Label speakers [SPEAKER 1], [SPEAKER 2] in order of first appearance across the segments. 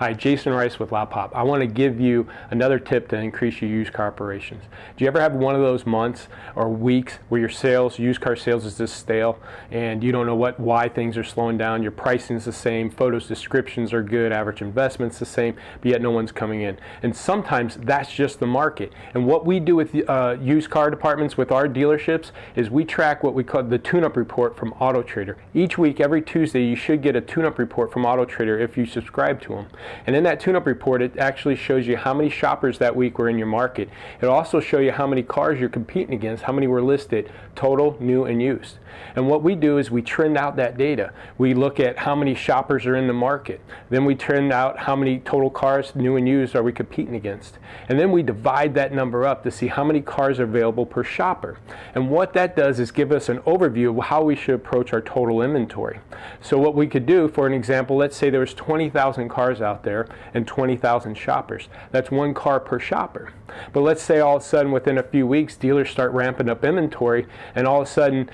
[SPEAKER 1] Hi, Jason Rice with LotParty. I want to give you another tip to increase your used car operations. Do you ever have one of those months or weeks where your used car sales is just stale and you don't know why things are slowing down? Your pricing is the same, photos, descriptions are good, average investment's the same, but yet no one's coming in. And sometimes that's just the market. And what we do with used car departments with our dealerships is we track what we call the tune-up report from Auto Trader. Each week, every Tuesday, you should get a tune-up report from Auto Trader if you subscribe to them. And in that tune-up report, it actually shows you how many shoppers that week were in your market. It'll also show you how many cars you're competing against, how many were listed, total, new, and used. And what we do is we trend out that data. We look at how many shoppers are in the market. Then we trend out how many total cars, new and used, are we competing against. And then we divide that number up to see how many cars are available per shopper. And what that does is give us an overview of how we should approach our total inventory. So what we could do, for an example, let's say there was 20,000 cars out there and 20,000 shoppers. That's one car per shopper. But let's say all of a sudden within a few weeks dealers start ramping up inventory and all of a sudden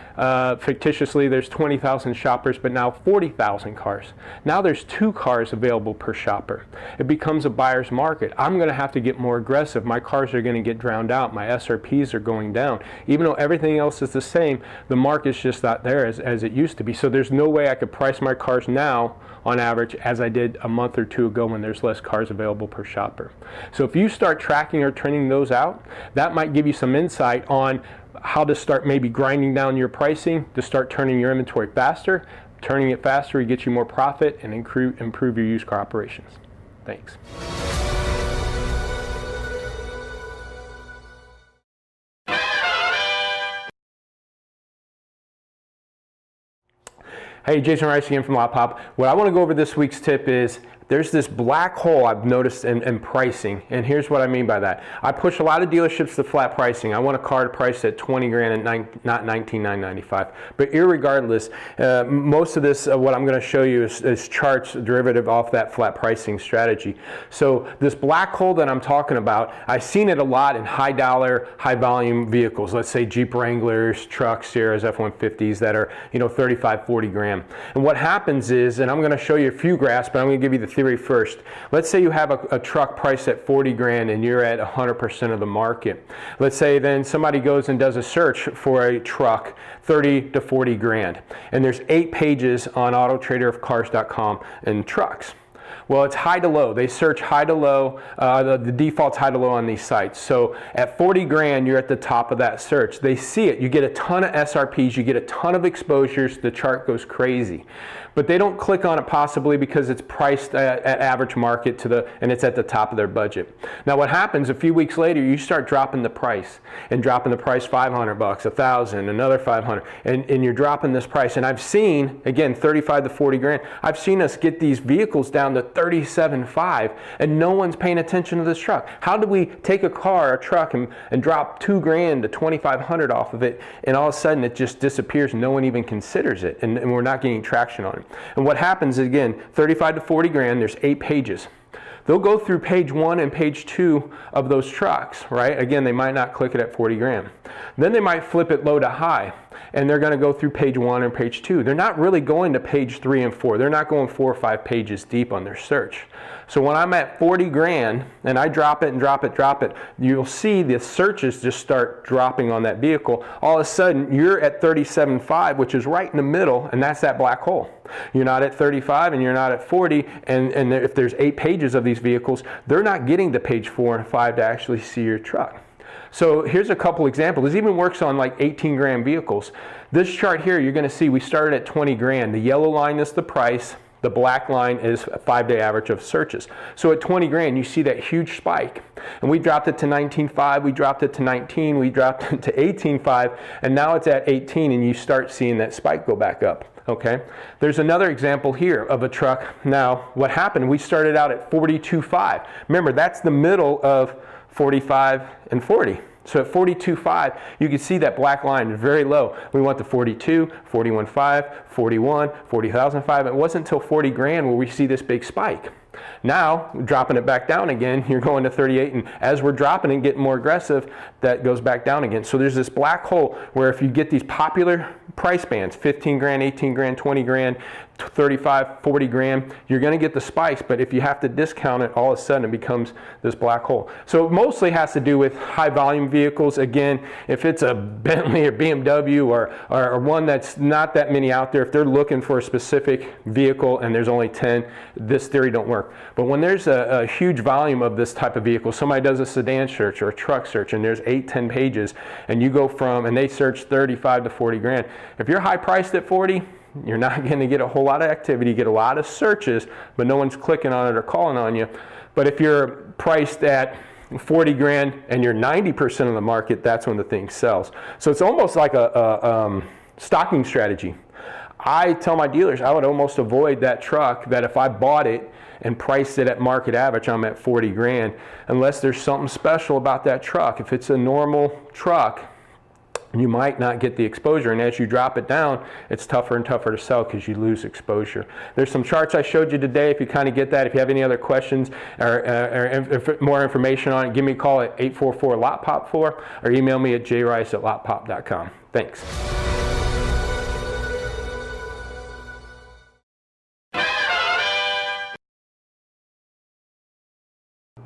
[SPEAKER 1] fictitiously there's 20,000 shoppers but now 40,000 cars. Now there's 2 cars available per shopper. It becomes a buyer's market. I'm going to have to get more aggressive. My cars are going to get drowned out. My SRPs are going down. Even though everything else is the same, the market's just not there as it used to be. So there's no way I could price my cars now on average as I did a month or 2 ago when there's less cars available per shopper. So if you start tracking or trending those out, that might give you some insight on how to start maybe grinding down your pricing to start turning your inventory faster. Turning it faster, it gets you more profit and improve your used car operations. Thanks. Hey, Jason Rice again from LotParty. What I want to go over this week's tip is there's this black hole I've noticed in pricing, and here's what I mean by that. I push a lot of dealerships to flat pricing. I want a car to price at 20 grand and not $19,995. But irregardless, most of this, what I'm going to show you is charts derivative off that flat pricing strategy. So this black hole that I'm talking about, I've seen it a lot in high dollar, high volume vehicles. Let's say Jeep Wranglers, trucks, Sierras, F-150s that are 35, 40 grand. And what happens is, and I'm going to show you a few graphs, but I'm going to give you the theory first. Let's say you have a truck priced at 40 grand and you're at 100% of the market. Let's say then somebody goes and does a search for a truck 30 to 40 grand. And there's 8 pages on autotraderofcars.com in trucks. Well, it's high to low. They search high to low. The default's high to low on these sites. So at 40 grand, you're at the top of that search. They see it. You get a ton of SRPs. You get a ton of exposures. The chart goes crazy. But they don't click on it possibly because it's priced at average market and it's at the top of their budget. Now what happens a few weeks later, you start dropping the price and dropping the price $500, $1,000, another $500, and you're dropping this price. And I've seen, again, 35 to 40 grand, I've seen us get these vehicles down to 37.5 and no one's paying attention to this truck. How do we take a truck and drop 2 grand to 2,500 off of it and all of a sudden it just disappears and no one even considers it and we're not getting traction on it? And what happens is, again, 35 to 40 grand, there's 8 pages. They'll go through page 1 and page 2 of those trucks, right? Again, they might not click it at 40 grand. Then they might flip it low to high, and they're going to go through page 1 and page 2. They're not really going to page 3 and 4. They're not going 4 or 5 pages deep on their search. So when I'm at 40 grand and I drop it and drop it, you'll see the searches just start dropping on that vehicle. All of a sudden, you're at 37.5, which is right in the middle, and that's that black hole. You're not at 35 and you're not at 40, and if there's 8 pages of these vehicles, they're not getting to page 4 and 5 to actually see your truck. So here's a couple examples. This even works on like 18 grand vehicles. This chart here, you're going to see we started at 20 grand. The yellow line is the price. The black line is a 5-day average of searches. So at 20 grand, you see that huge spike. And we dropped it to 19.5, we dropped it to 19, we dropped it to 18.5, and now it's at 18, and you start seeing that spike go back up. Okay, there's another example here of a truck. Now, what happened, we started out at 42.5. Remember, that's the middle of 45 and 40. So at 42.5, you can see that black line is very low. We went to 42, 41.5, 41, 40,005. It wasn't until 40 grand where we see this big spike. Now, dropping it back down again, you're going to 38, and as we're dropping and getting more aggressive, that goes back down again. So there's this black hole where if you get these popular price bands, 15 grand, 18 grand, 20 grand, 35, 40 grand, you're going to get the spikes, but if you have to discount it, all of a sudden it becomes this black hole. So it mostly has to do with high volume vehicles. Again, if it's a Bentley or BMW or one that's not that many out there, if they're looking for a specific vehicle and there's only 10, this theory don't work. But when there's a huge volume of this type of vehicle, somebody does a sedan search or a truck search and there's 8, 10 pages, and you go from, and they search 35 to 40 grand. If you're high priced at 40, you're not going to get a whole lot of activity, get a lot of searches, but no one's clicking on it or calling on you. But if you're priced at 40 grand and you're 90% of the market, that's when the thing sells. So it's almost like a stocking strategy. I tell my dealers I would almost avoid that truck, that if I bought it and priced it at market average, I'm at 40 grand, unless there's something special about that truck. If it's a normal truck, you might not get the exposure, and as you drop it down, it's tougher and tougher to sell because you lose exposure. There's some charts I showed you today. If you kind of get that, if you have any other questions or more information on it, give me a call at 844-LOTPOP4 or email me at jrice@lotpop.com. Thanks.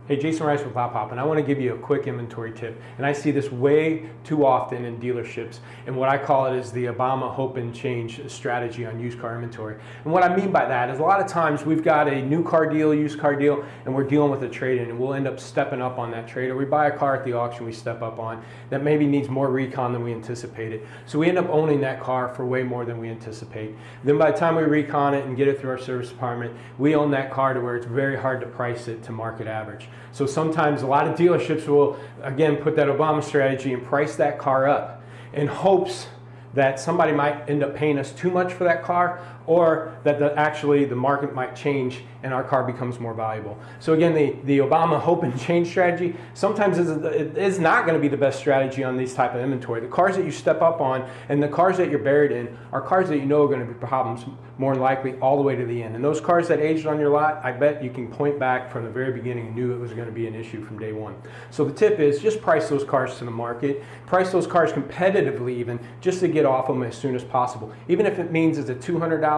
[SPEAKER 1] Hey, Jason Rice with LotPop, and I want to give you a quick inventory tip. And I see this way too often in dealerships, and what I call it is the Obama hope and change strategy on used car inventory. And what I mean by that is a lot of times we've got a new car deal, used car deal, and we're dealing with a trade-in, and we'll end up stepping up on that trade. Or we buy a car at the auction we step up on that maybe needs more recon than we anticipated. So we end up owning that car for way more than we anticipate. Then by the time we recon it and get it through our service department, we own that car to where it's very hard to price it to market average. So sometimes a lot of dealerships will, again, put that Obama strategy and price that car up in hopes that somebody might end up paying us too much for that car, or that actually the market might change and our car becomes more valuable. So again, the Obama hope and change strategy sometimes it is not going to be the best strategy on these type of inventory. The cars that you step up on and the cars that you're buried in are cars that you know are going to be problems more than likely all the way to the end. And those cars that aged on your lot, I bet you can point back from the very beginning and knew it was going to be an issue from day one. So the tip is just price those cars to the market, price those cars competitively even, just to get off them as soon as possible. Even if it means it's a $200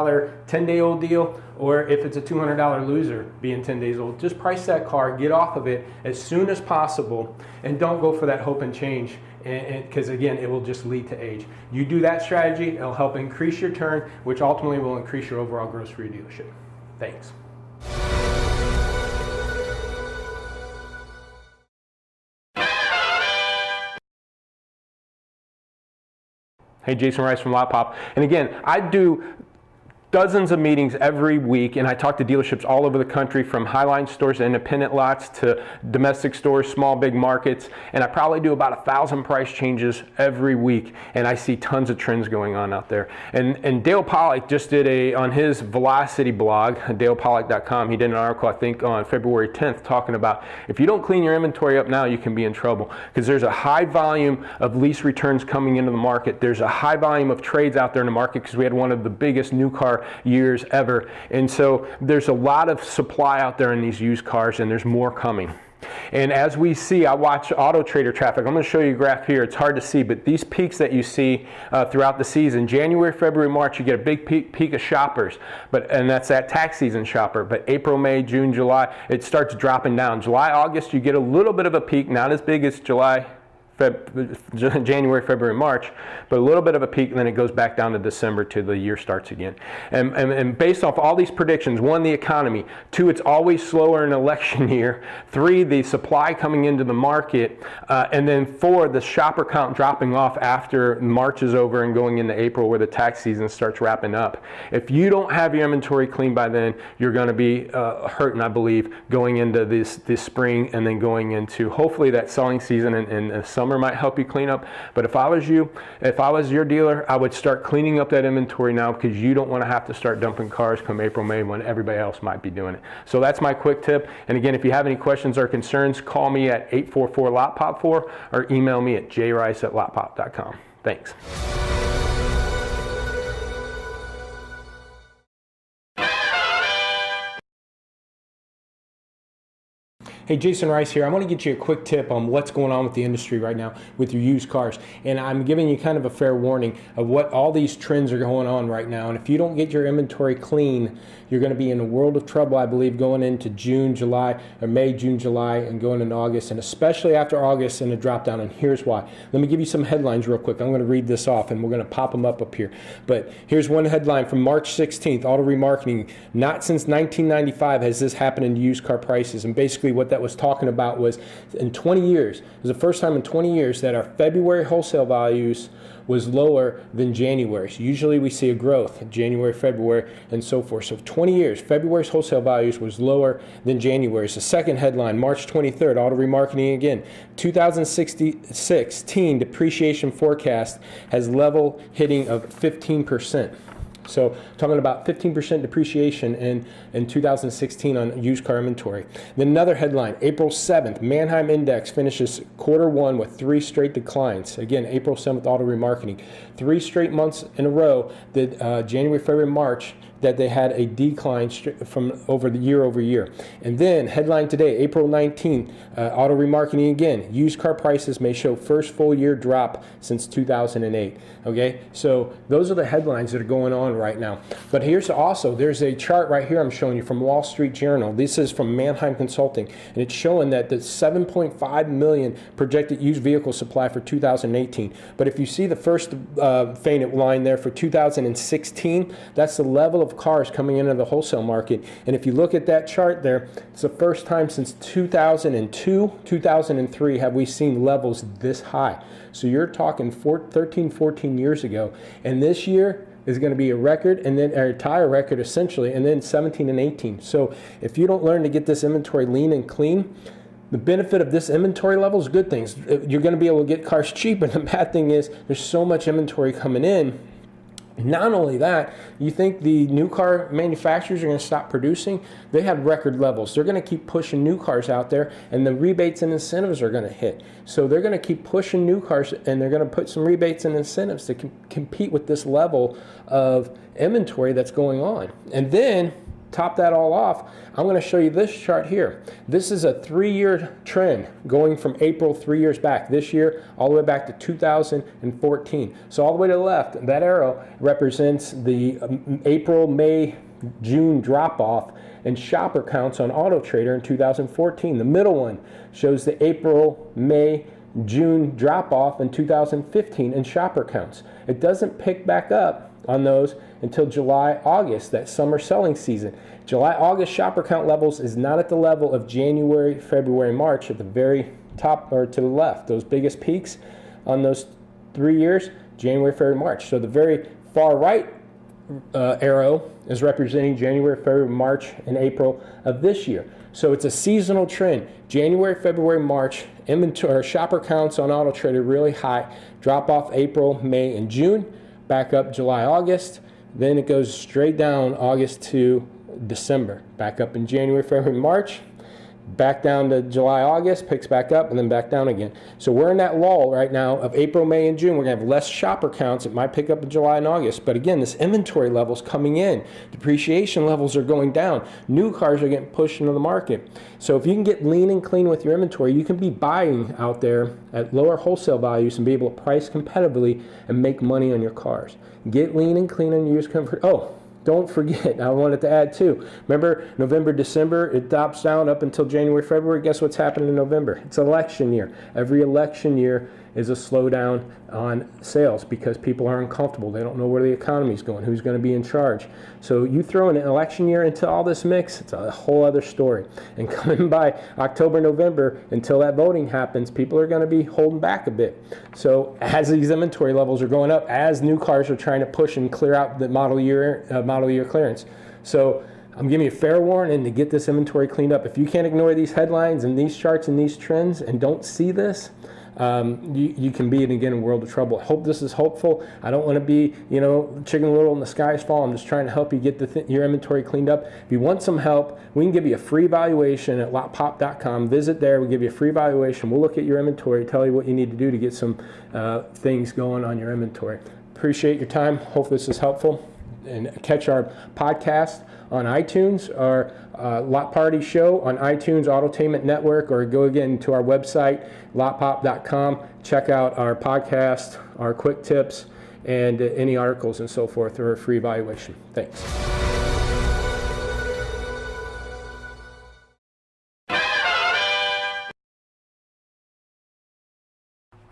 [SPEAKER 1] 10-day-old deal, or if it's a $200 loser being 10 days old, just price that car, get off of it as soon as possible, and don't go for that hope and change, because again, it will just lead to age. You do that strategy, it'll help increase your turn, which ultimately will increase your overall gross for your dealership. Thanks. Hey, Jason Rice from LotPop. And again, I do dozens of meetings every week, and I talk to dealerships all over the country, from highline stores to independent lots to domestic stores, small, big markets, and I probably do about 1,000 price changes every week, and I see tons of trends going on out there. And Dale Pollock just did on his Velocity blog, dalepollock.com, he did an article, I think, on February 10th, talking about if you don't clean your inventory up now, you can be in trouble, because there's a high volume of lease returns coming into the market. There's a high volume of trades out there in the market, because we had one of the biggest new car years ever, and so there's a lot of supply out there in these used cars, and there's more coming. And as we see, I watch Auto Trader traffic. I'm going to show you a graph here. It's hard to see, but these peaks that you see throughout the season, January, February, March, you get a big peak of shoppers, and that's that tax season shopper. But April, May, June, July, it starts dropping down. July, August, you get a little bit of a peak, not as big as January, February, March, but a little bit of a peak, and then it goes back down to December till the year starts again. And based off all these predictions, 1, the economy, 2, it's always slower in election year, 3, the supply coming into the market, and then 4, the shopper count dropping off after March is over and going into April, where the tax season starts wrapping up. If you don't have your inventory clean by then, you're going to be hurting, I believe, going into this spring, and then going into hopefully that selling season and summer might help you clean up. But if I was you, if I was your dealer, I would start cleaning up that inventory now, because you don't want to have to start dumping cars come April, May, when everybody else might be doing it. So that's my quick tip. And again, if you have any questions or concerns, call me at 844-LOTPOP4 or email me at jrice@lotpop.com. Thanks. Hey, Jason Rice here. I want to get you a quick tip on what's going on with the industry right now with your used cars. And I'm giving you kind of a fair warning of what all these trends are going on right now. And if you don't get your inventory clean, you're going to be in a world of trouble, I believe, going into June, July, or May, June, July, and going into August, and especially after August and a drop down. And here's why. Let me give you some headlines real quick. I'm going to read this off, and we're going to pop them up here. But here's one headline from March 16th, Auto Remarketing. Not since 1995 has this happened in used car prices. And basically what that was talking about was in 20 years, it was the first time in 20 years that our February wholesale values was lower than January. So usually we see a growth in January, February, and so forth. So 20 years, February's wholesale values was lower than January's. The second headline, March 23rd, Auto Remarketing again. 2016 depreciation forecast has level hitting of 15%. So talking about 15% depreciation in 2016 on used car inventory. Then another headline, April 7th, Manheim Index finishes Q1 with 3 straight declines. Again, April 7th, Auto Remarketing. 3 straight months in a row that January, February, March, that they had a decline from over the year over year. And then headline today, April 19th, Auto Remarketing again. Used car prices may show first full year drop since 2008. Okay, so those are the headlines that are going on right now. But here's also, there's a chart right here I'm showing you from Wall Street Journal. This is from Manheim Consulting, and it's showing that the 7.5 million projected used vehicle supply for 2018. But if you see the first faint line there for 2016, that's the level of cars coming into the wholesale market. And if you look at that chart there, it's the first time since 2002, 2003 have we seen levels this high. So you're talking 13, 14 years ago. And this year is going to be a record, and then a tire record essentially, and then 17 and 18. So if you don't learn to get this inventory lean and clean, the benefit of this inventory level is good things. You're going to be able to get cars cheap, and the bad thing is there's so much inventory coming in. Not only that, you think the new car manufacturers are going to stop producing? They have record levels. They're going to keep pushing new cars out there, and the rebates and incentives are going to hit. So they're going to keep pushing new cars, and they're going to put some rebates and incentives to compete with this level of inventory that's going on. And then, top that all off, I'm going to show you this chart here. This is a 3-year trend going from April 3 years back, this year, all the way back to 2014. So all the way to the left, that arrow represents the April, May, June drop-off in shopper counts on Auto Trader in 2014. The middle one shows the April, May, June drop-off in 2015 in shopper counts. It doesn't pick back up on those until July, August, that summer selling season. July, August shopper count levels is not at the level of January, February, March at the very top or to the left. Those biggest peaks on those 3 years, January, February, March. So the very far right arrow is representing January, February, March, and April of this year. So it's a seasonal trend. January, February, March, inventory or shopper counts on Auto Trader really high. Drop off April, May, and June. Back up July, August. Then it goes straight down August to December. Back up in January, February, March. Back down to July, August, picks back up, and then back down again. So we're in that lull right now of April, May, and June. We're going to have less shopper counts. It might pick up in July and August. But again, this inventory level's coming in. Depreciation levels are going down. New cars are getting pushed into the market. So if you can get lean and clean with your inventory, you can be buying out there at lower wholesale values and be able to price competitively and make money on your cars. Get lean and clean on your used comfort. Oh, don't forget, I wanted to add too. Remember, November, December, it drops down up until January, February. Guess what's happening in November? It's election year. Every election year is a slowdown on sales because people are uncomfortable. They don't know where the economy is going, who's going to be in charge. So you throw an election year into all this mix, it's a whole other story. And coming by October, November, until that voting happens, people are going to be holding back a bit. So as these inventory levels are going up, as new cars are trying to push and clear out the model year clearance. So I'm giving you a fair warning to get this inventory cleaned up. If you can't ignore these headlines and these charts and these trends and don't see this, you can be in again a world of trouble. I hope this is hopeful. I don't want to be, chicken little and the skies fall. I'm just trying to help you get your inventory cleaned up. If you want some help, we can give you a free valuation at LotPop.com. Visit there. We'll give you a free valuation. We'll look at your inventory, tell you what you need to do to get some things going on your inventory. Appreciate your time. Hope this is helpful. and catch our podcast on iTunes, our LotParty show on iTunes Autotainment Network, or go again to our website, lotpop.com. Check out our podcast, our quick tips, and any articles and so forth, or a free evaluation. Thanks.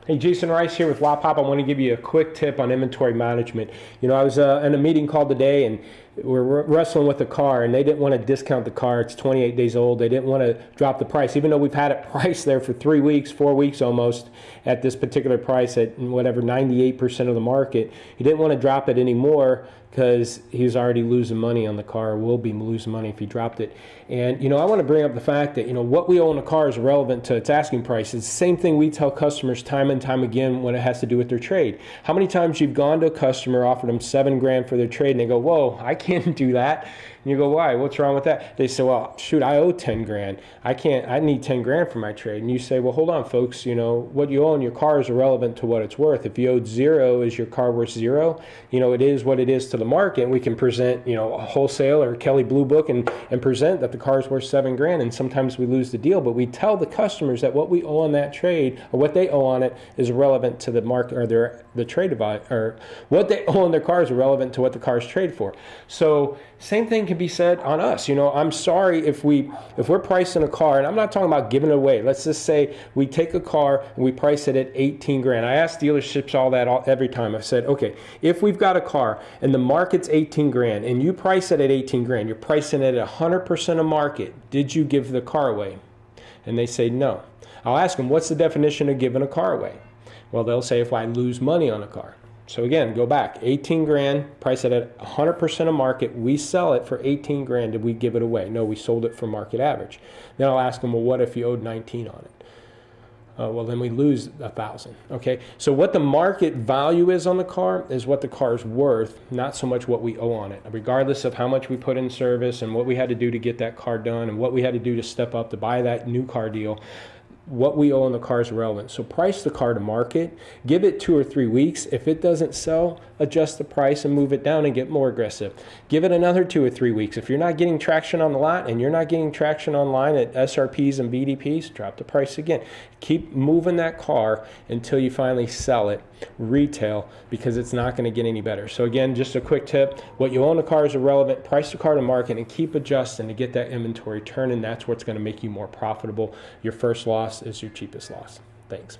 [SPEAKER 1] Hey, Jason Rice here with LotPop. I want to give you a quick tip on inventory management. You know, I was in a meeting called today, and we're wrestling with the car, and they didn't want to discount the car. It's 28 days old. They didn't want to drop the price, even though we've had it priced there for 3 weeks, 4 weeks almost, at this particular price at whatever 98% of the market. He didn't want to drop it anymore because he was already losing money on the car, or will be losing money if he dropped it. And, you know, I want to bring up the fact that, you know, what we owe on a car is relevant to its asking price. It's the same thing we tell customers time and time again when it has to do with their trade. How many times you've gone to a customer, offered them $7,000 for their trade, and they go, whoa, I can't do that. And you go, why? What's wrong with that? They say, well, shoot, I owe $10,000. I need $10,000 for my trade. And you say, well, hold on, folks. You know, what you owe on your car is irrelevant to what it's worth. If you owed zero, is your car worth zero? You know, it is what it is to the market. And we can present, you know, a wholesale or Kelly Blue Book and present that the car is worth $7,000. And sometimes we lose the deal. But we tell the customers that what we owe on that trade, or what they owe on it, is irrelevant to the market, or the trade value, or what they owe on their car is irrelevant to what the car is traded for. So same thing can be said on us. You know, I'm sorry if we're pricing a car, and I'm not talking about giving it away. Let's just say we take a car and we price it at $18,000. I ask dealerships every time. I've said, okay, if we've got a car and the market's $18,000 and you price it at $18,000, you're pricing it at 100% of market. Did you give the car away? And they say no. I'll ask them, what's the definition of giving a car away? Well, they'll say if I lose money on a car. So again, go back, $18,000, price it at 100% of market. We sell it for $18,000. Did we give it away? No, we sold it for market average. Then I'll ask them, well, what if you owed $19,000 on it? Well, then we lose $1,000. Okay, so what the market value is on the car is what the car is worth, not so much what we owe on it. Regardless of how much we put in service and what we had to do to get that car done and what we had to do to step up to buy that new car deal, what we owe on the car is irrelevant. So price the car to market, give it 2 or 3 weeks. If it doesn't sell, adjust the price and move it down and get more aggressive. Give it another 2 or 3 weeks. If you're not getting traction on the lot and you're not getting traction online at SRPs and BDPs, drop the price again. Keep moving that car until you finally sell it retail, because it's not going to get any better. So again, just a quick tip, what you own the car is irrelevant. Price the car to market and keep adjusting to get that inventory turning. That's what's going to make you more profitable. Your first loss is your cheapest loss. Thanks.